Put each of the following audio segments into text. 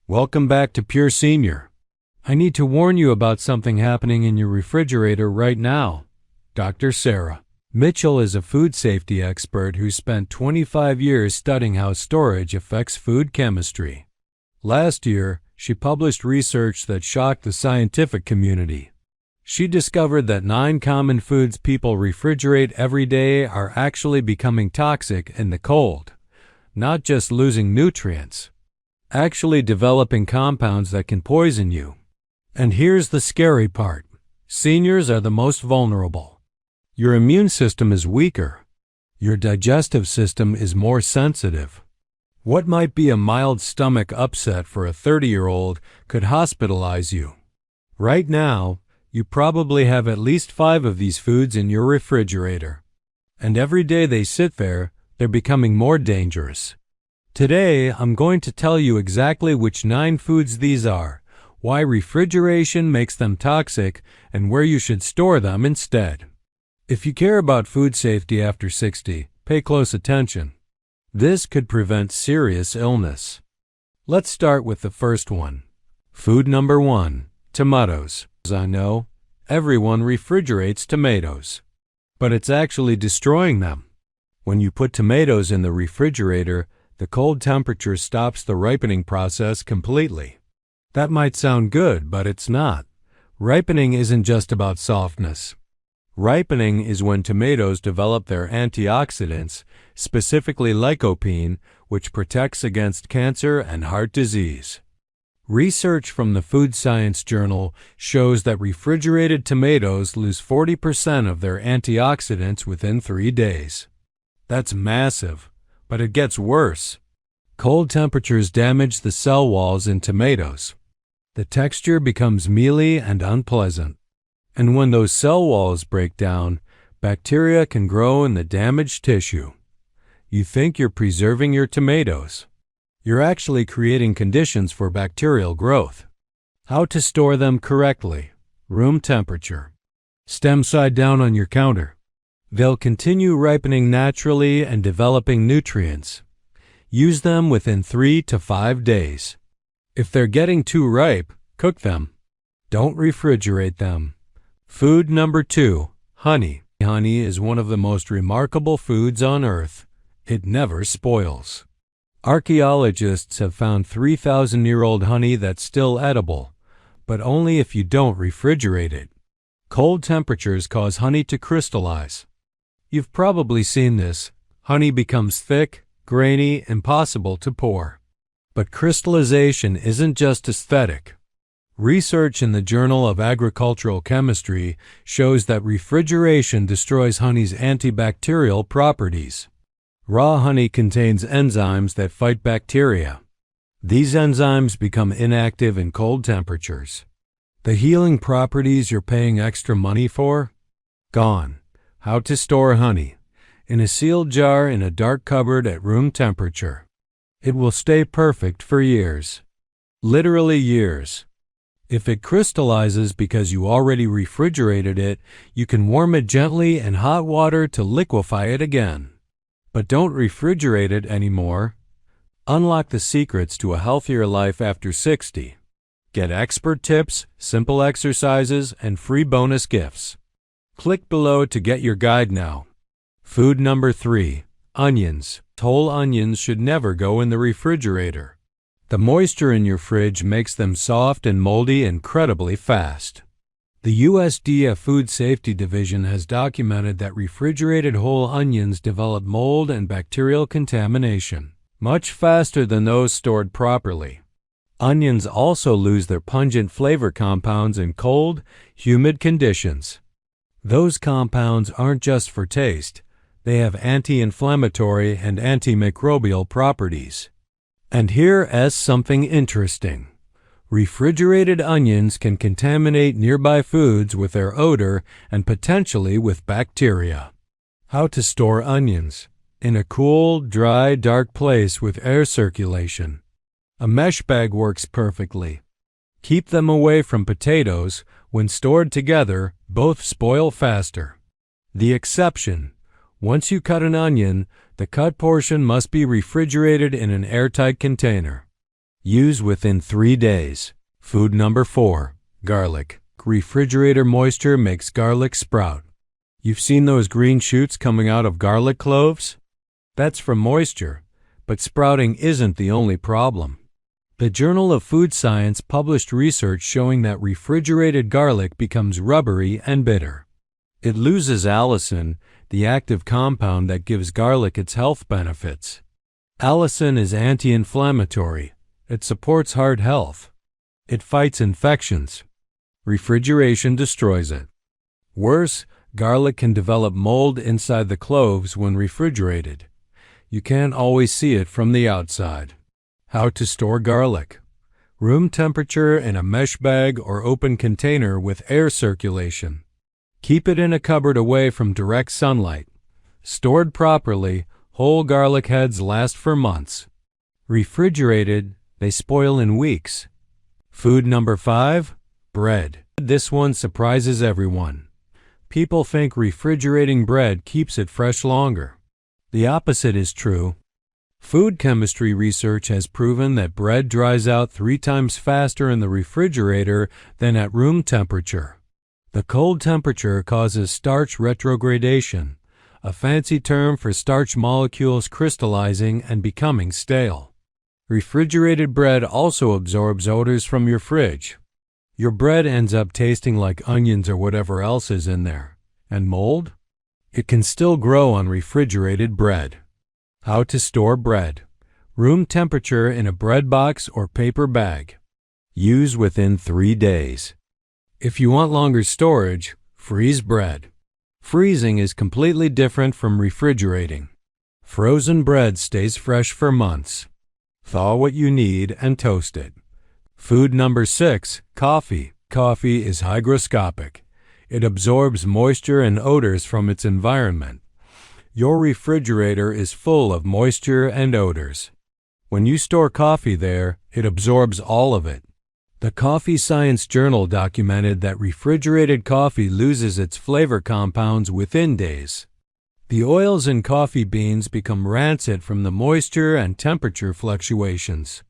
Welcome back to Pure Senior. I need to warn you about something happening in your refrigerator right now. Dr. Sarah Mitchell is a food safety expert who spent 25 years studying how storage affects food chemistry. Last year, she published research that shocked the scientific community. She discovered that 9 common foods people refrigerate every day are actually becoming toxic in the cold, not just losing nutrients, actually developing compounds that can poison you. And here's the scary part. Seniors are the most vulnerable. Your immune system is weaker. Your digestive system is more sensitive. What might be a mild stomach upset for a 30-year-old could hospitalize you. Right now, you probably have at least 5 of these foods in your refrigerator. And every day they sit there, they're becoming more dangerous. Today, I'm going to tell you exactly which 9 foods these are, why refrigeration makes them toxic, and where you should store them instead. If you care about food safety after 60, pay close attention. This could prevent serious illness. Let's start with the first one. Food number 1, tomatoes. As I know, everyone refrigerates tomatoes, but it's actually destroying them. When you put tomatoes in the refrigerator, the cold temperature stops the ripening process completely. That might sound good, but it's not. Ripening isn't just about softness. Ripening is when tomatoes develop their antioxidants, specifically lycopene, which protects against cancer and heart disease. Research from the Food Science Journal shows that refrigerated tomatoes lose 40% of their antioxidants within 3 days. That's massive, but it gets worse. Cold temperatures damage the cell walls in tomatoes. The texture becomes mealy and unpleasant. And when those cell walls break down, bacteria can grow in the damaged tissue. You think you're preserving your tomatoes. You're actually creating conditions for bacterial growth. How to store them correctly. Room temperature. Stem side down on your counter. They'll continue ripening naturally and developing nutrients. Use them within 3 to 5 days. If they're getting too ripe, cook them. Don't refrigerate them. Food number 2, honey. Honey is one of the most remarkable foods on earth. It never spoils. Archaeologists have found 3,000-year-old honey that's still edible, but only if you don't refrigerate it. Cold temperatures cause honey to crystallize. You've probably seen this. Honey becomes thick, grainy, impossible to pour. But crystallization isn't just aesthetic. Research in the Journal of Agricultural Chemistry shows that refrigeration destroys honey's antibacterial properties. Raw honey contains enzymes that fight bacteria. These enzymes become inactive in cold temperatures. The healing properties you're paying extra money for? Gone. How to store honey. In a sealed jar in a dark cupboard at room temperature. It will stay perfect for years. Literally years. If it crystallizes because you already refrigerated it, you can warm it gently in hot water to liquefy it again. But don't refrigerate it anymore. Unlock the secrets to a healthier life after 60. Get expert tips, simple exercises, and free bonus gifts. Click below to get your guide now. Food number 3, onions. Whole onions should never go in the refrigerator. The moisture in your fridge makes them soft and moldy incredibly fast. The USDA Food Safety Division has documented that refrigerated whole onions develop mold and bacterial contamination much faster than those stored properly. Onions also lose their pungent flavor compounds in cold, humid conditions. Those compounds aren't just for taste. They have anti-inflammatory and antimicrobial properties. And here is something interesting. Refrigerated onions can contaminate nearby foods with their odor and potentially with bacteria. How to store onions. In a cool, dry, dark place with air circulation. A mesh bag works perfectly. Keep them away from potatoes. When stored together, both spoil faster. The exception. Once you cut an onion, the cut portion must be refrigerated in an airtight container. Use within 3 days. Food number 4. Garlic. Refrigerator moisture makes garlic sprout. You've seen those green shoots coming out of garlic cloves? That's from moisture, but sprouting isn't the only problem. The Journal of Food Science published research showing that refrigerated garlic becomes rubbery and bitter. It loses allicin, the active compound that gives garlic its health benefits. Allicin is anti-inflammatory. It supports heart health. It fights infections. Refrigeration destroys it. Worse, garlic can develop mold inside the cloves when refrigerated. You can't always see it from the outside. How to store garlic. Room temperature in a mesh bag or open container with air circulation. Keep it in a cupboard away from direct sunlight. Stored properly, whole garlic heads last for months. Refrigerated, they spoil in weeks. Food number 5. Bread. This one surprises everyone. People think refrigerating bread keeps it fresh longer. The opposite is true. Food chemistry research has proven that bread dries out 3 times faster in the refrigerator than at room temperature. The cold temperature causes starch retrogradation, a fancy term for starch molecules crystallizing and becoming stale. Refrigerated bread also absorbs odors from your fridge. Your bread ends up tasting like onions or whatever else is in there. And mold? It can still grow on refrigerated bread. How to store bread. Room temperature in a bread box or paper bag. Use within 3 days. If you want longer storage, freeze bread. Freezing is completely different from refrigerating. Frozen bread stays fresh for months. Thaw what you need and toast it. Food number 6. Coffee. Coffee is hygroscopic. It absorbs moisture and odors from its environment. Your refrigerator is full of moisture and odors. When you store coffee there, it absorbs all of it. The Coffee Science Journal documented that refrigerated coffee loses its flavor compounds within days. The oils in coffee beans become rancid from the moisture and temperature fluctuations.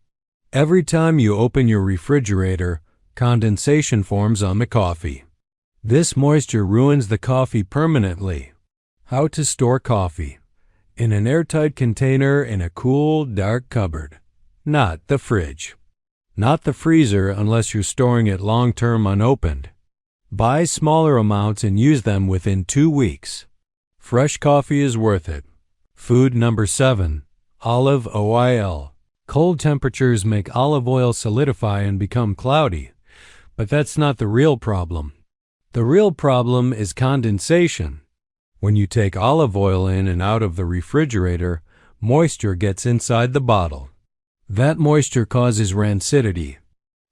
Every time you open your refrigerator, condensation forms on the coffee. This moisture ruins the coffee permanently. How to store coffee. In an airtight container in a cool, dark cupboard. Not the fridge. Not the freezer unless you're storing it long-term unopened. Buy smaller amounts and use them within 2 weeks. Fresh coffee is worth it. Food number 7. Olive oil. Cold temperatures make olive oil solidify and become cloudy. But that's not the real problem. The real problem is condensation. When you take olive oil in and out of the refrigerator, moisture gets inside the bottle. That moisture causes rancidity.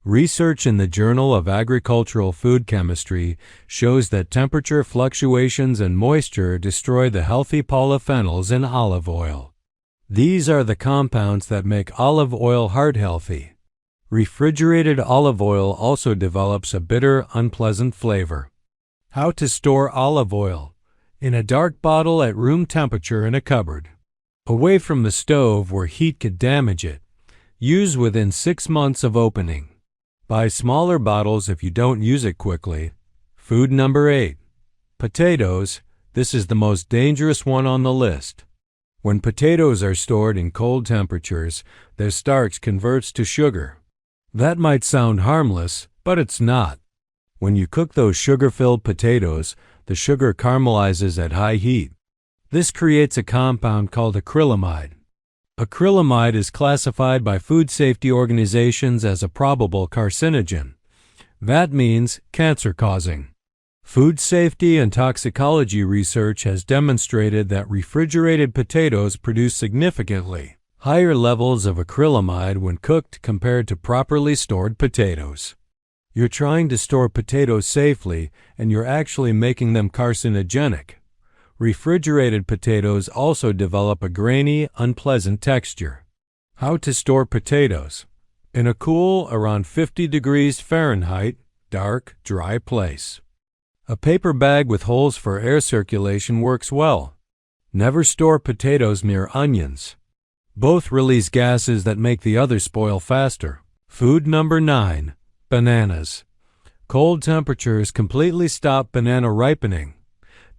Research in the Journal of Agricultural Food Chemistry shows that temperature fluctuations and moisture destroy the healthy polyphenols in olive oil. These are the compounds that make olive oil heart healthy. Refrigerated olive oil also develops a bitter, unpleasant flavor. How to store olive oil. In a dark bottle at room temperature in a cupboard. Away from the stove where heat could damage it. Use within 6 months of opening. Buy smaller bottles if you don't use it quickly. Food number 8. Potatoes. This is the most dangerous one on the list. When potatoes are stored in cold temperatures, their starch converts to sugar. That might sound harmless, but it's not. When you cook those sugar-filled potatoes, the sugar caramelizes at high heat. This creates a compound called acrylamide. Acrylamide is classified by food safety organizations as a probable carcinogen. That means cancer-causing. Food safety and toxicology research has demonstrated that refrigerated potatoes produce significantly higher levels of acrylamide when cooked compared to properly stored potatoes. You're trying to store potatoes safely, and you're actually making them carcinogenic. Refrigerated potatoes also develop a grainy, unpleasant texture. How to store potatoes. In a cool, around 50 degrees Fahrenheit, dark, dry place. A paper bag with holes for air circulation works well. Never store potatoes near onions. Both release gases that make the other spoil faster. Food number 9. Bananas. Cold temperatures completely stop banana ripening.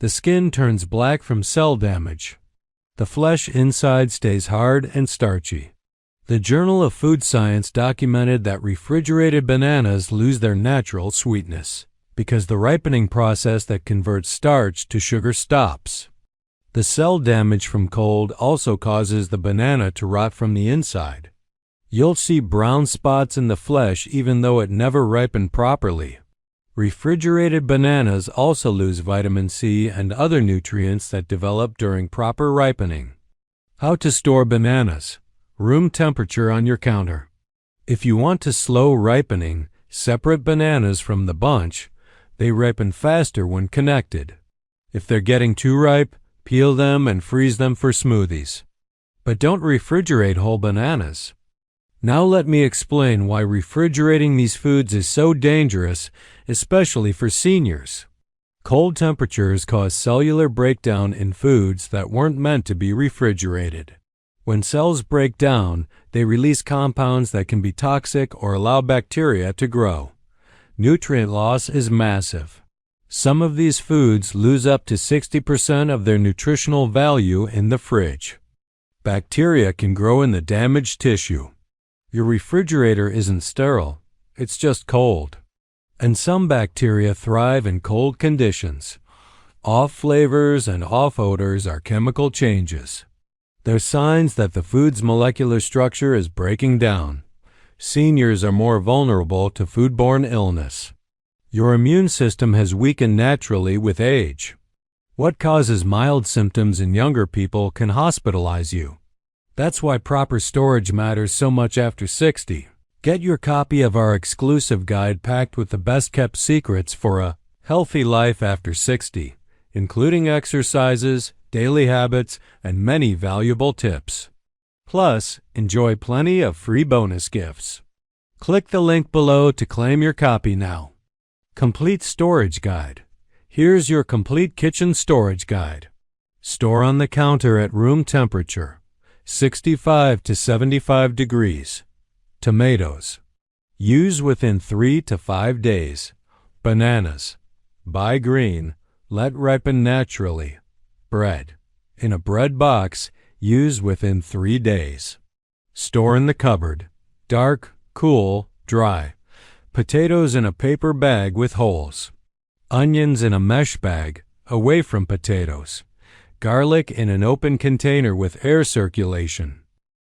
The skin turns black from cell damage. The flesh inside stays hard and starchy. The Journal of Food Science documented that refrigerated bananas lose their natural sweetness because the ripening process that converts starch to sugar stops. The cell damage from cold also causes the banana to rot from the inside. You'll see brown spots in the flesh even though it never ripened properly. Refrigerated bananas also lose vitamin C and other nutrients that develop during proper ripening. How to store bananas. Room temperature on your counter. If you want to slow ripening, separate bananas from the bunch. They ripen faster when connected. If they're getting too ripe, peel them and freeze them for smoothies. But don't refrigerate whole bananas. Now let me explain why refrigerating these foods is so dangerous, especially for seniors. Cold temperatures cause cellular breakdown in foods that weren't meant to be refrigerated. When cells break down, they release compounds that can be toxic or allow bacteria to grow. Nutrient loss is massive. Some of these foods lose up to 60% of their nutritional value in the fridge. Bacteria can grow in the damaged tissue. Your refrigerator isn't sterile, it's just cold. And some bacteria thrive in cold conditions. Off flavors and off odors are chemical changes. They're signs that the food's molecular structure is breaking down. Seniors are more vulnerable to foodborne illness. Your immune system has weakened naturally with age. What causes mild symptoms in younger people can hospitalize you. That's why proper storage matters so much after 60. Get your copy of our exclusive guide packed with the best-kept secrets for a healthy life after 60, including exercises, daily habits, and many valuable tips. Plus, enjoy plenty of free bonus gifts. Click the link below to claim your copy now. Complete Storage Guide. Here's your complete kitchen storage guide. Store on the counter at room temperature, 65 to 75 degrees. Tomatoes. Use within 3 to 5 days. Bananas. Buy green. Let ripen naturally. Bread. In a bread box, use within 3 days. Store in the cupboard. Dark, cool, dry. Potatoes in a paper bag with holes. Onions in a mesh bag, away from potatoes. Garlic in an open container with air circulation.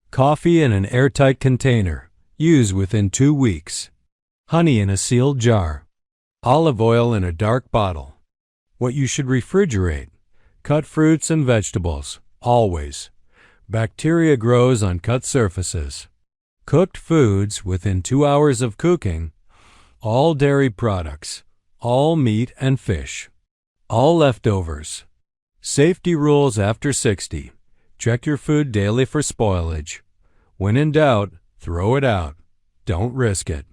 Coffee in an airtight container. Use within 2 weeks. Honey in a sealed jar. Olive oil in a dark bottle. What you should refrigerate. Cut fruits and vegetables, always. Bacteria grows on cut surfaces. Cooked foods within 2 hours of cooking. All dairy products. All meat and fish. All leftovers. Safety rules after 60. Check your food daily for spoilage. When in doubt, throw it out. Don't risk it.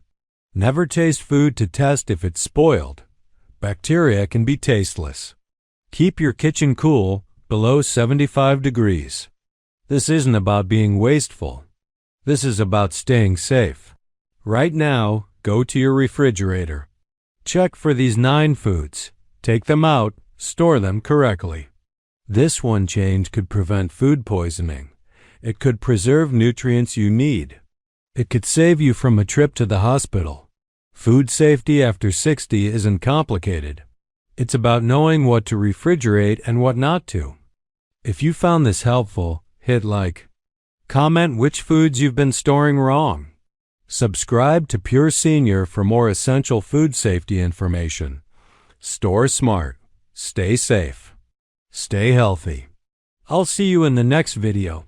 Never taste food to test if it's spoiled. Bacteria can be tasteless. Keep your kitchen cool, below 75 degrees. This isn't about being wasteful. This is about staying safe. Right now, go to your refrigerator. Check for these 9 foods. Take them out, store them correctly. This one change could prevent food poisoning. It could preserve nutrients you need. It could save you from a trip to the hospital. Food safety after 60 isn't complicated. It's about knowing what to refrigerate and what not to. If you found this helpful, hit like. Comment which foods you've been storing wrong. Subscribe to Pure Senior for more essential food safety information. Store smart. Stay safe. Stay healthy. I'll see you in the next video.